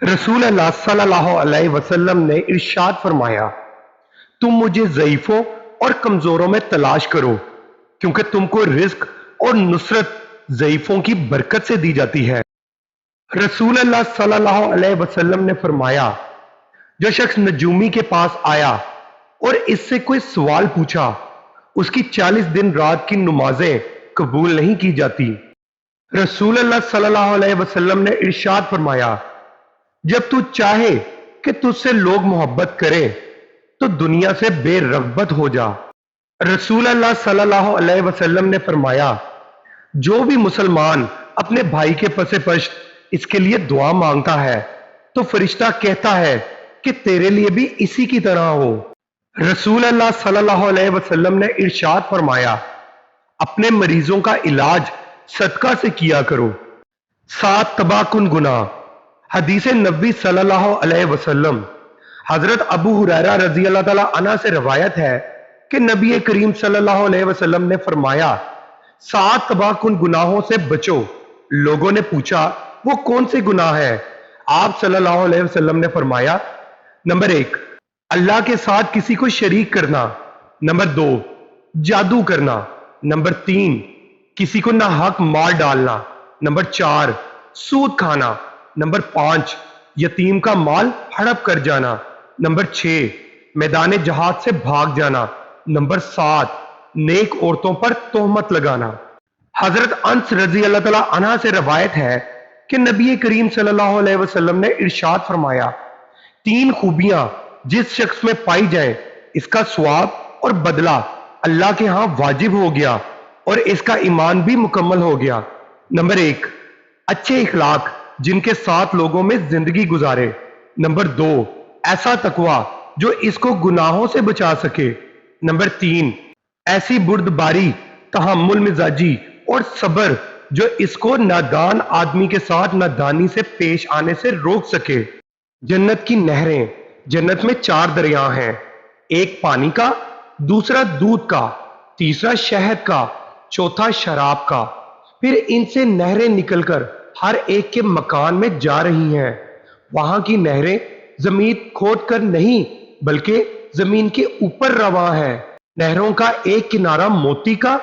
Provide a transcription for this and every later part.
रसूल अल्लाह सल्लल्लाहु अलैहि वसल्लम ने इरशाद फरमाया, तुम मुझे ज़ईफ़ों और कमज़ोरों में तलाश करो, क्योंकि तुमको रिज़्क और नुसरत ज़ईफ़ों की बरकत से दी जाती है। रसूल अल्लाह सल्लल्लाहु अलैहि वसल्लम ने फरमाया, जो शख्स नजूमी के पास आया और इससे कोई सवाल पूछा, उसकी 40 दिन रात की नमाजें कबूल नहीं की जाती। रसूल अल्लाह सल्लल्लाहु अलैहि वसल्लम ने इरशाद फरमाया, जब तू चाहे कि तुझसे लोग मोहब्बत करें तो दुनिया से बेरग़बत हो जा। रसूल अल्लाह सल्लल्लाहु अलैहि वसल्लम ने फरमाया, जो भी मुसलमान अपने भाई के पसे पश्त इसके लिए दुआ मांगता है तो फरिश्ता कहता है कि तेरे लिए भी इसी की तरह हो। रसूल अल्लाह सल्लल्लाहु अलैहि वसल्लम ने इरशाद फरमाया, अपने मरीजों का इलाज सदका से किया करो। 7 तबाकुन गुनाह। हदीस नबी सल्लल्लाहु अलैहि वसल्लम हजरत अबू हुरैरा रजी अल्लाह ताला अन्हु से रवायत है कि नबी करीम सल्लल्लाहु अलैहि वसल्लम ने फरमाया, 7 तबाकुन गुनाहों से बचो। लोगों ने पूछा, वो कौन से गुनाह है? आप सल्लल्लाहु अलैहि वसल्लम ने फरमाया, नंबर 1, अल्लाह के साथ किसी को शरीक करना। नंबर 2, जादू करना। नंबर 3, किसी को नाहक मार डालना। नंबर 4, सूद खाना। नंबर 5, यतीम का माल हड़प कर जाना। नंबर 6, मैदान जहाद से भाग जाना। नंबर 7, नेक औरतों पर तोहमत लगाना। हजरत अंस रजी अल्लाह तआला अन्हा से रवायत है कि नबी करीम सल्लल्लाहु अलैहि वसल्लम ने इरशाद फरमाया, 3 खूबियां जिस शख्स में पाई जाए, इसका स्वाब और बदला अल्लाह के यहां वाजिब हो गया और इसका ईमान भी मुकम्मल हो गया। नंबर 1, अच्छे इखलाक जिनके साथ लोगों में जिंदगी गुजारे। नंबर 2, ऐसा तकवा जो इसको गुनाहों से बचा सके। नंबर 3, ऐसी बुर्दबारी, तहम्मुल मिजाजी और सब्र जो इसको नादान आदमी के साथ नादानी से पेश आने से रोक सके। जन्नत की नहरें। जन्नत में 4 दरिया हैं, एक पानी का, दूसरा दूध का, तीसरा शहद का, चौथा शराब का। फिर इनसे नहरें निकलकर हर एक के मकान में जा रही हैं। वहां की नहरें जमीन खोद कर नहीं बल्कि जमीन के ऊपर रवा है। नहरों का एक किनारा मोती का,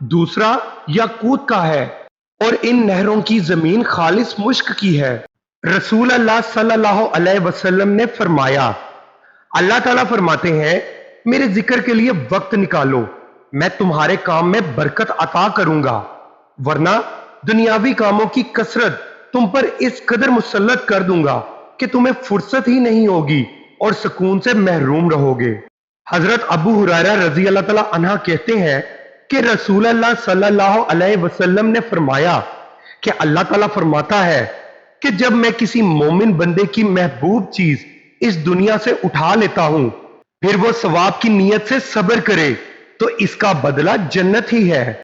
दूसरा याकूत का है और इन नहरों की जमीन खालिस मुश्क की है। रसूल अल्लाह सल्लल्लाहु अलैहि वसल्लम ने फरमाया, अल्लाह ताला फरमाते हैं, मेरे जिक्र के लिए वक्त निकालो, मैं तुम्हारे काम में बरकत अता करूंगा, वरना दुनियावी कामों की कसरत तुम पर इस कदर मुसल्लत कर दूंगा कि तुम्हें फुर्सत ही नहीं होगी और सुकून से महरूम रहोगे। हजरत अबू हुरैरा रजी अल्लाह तआला अन्हा कहते हैं कि रसूल अल्लाह सल्लल्लाहु अलैहि वसल्लम ने फरमाया कि अल्लाह ताला फरमाता है कि जब मैं किसी मोमिन बंदे की महबूब चीज इस दुनिया से उठा लेता हूं, फिर वो सवाब की नीयत से सब्र करे तो इसका बदला जन्नत ही है।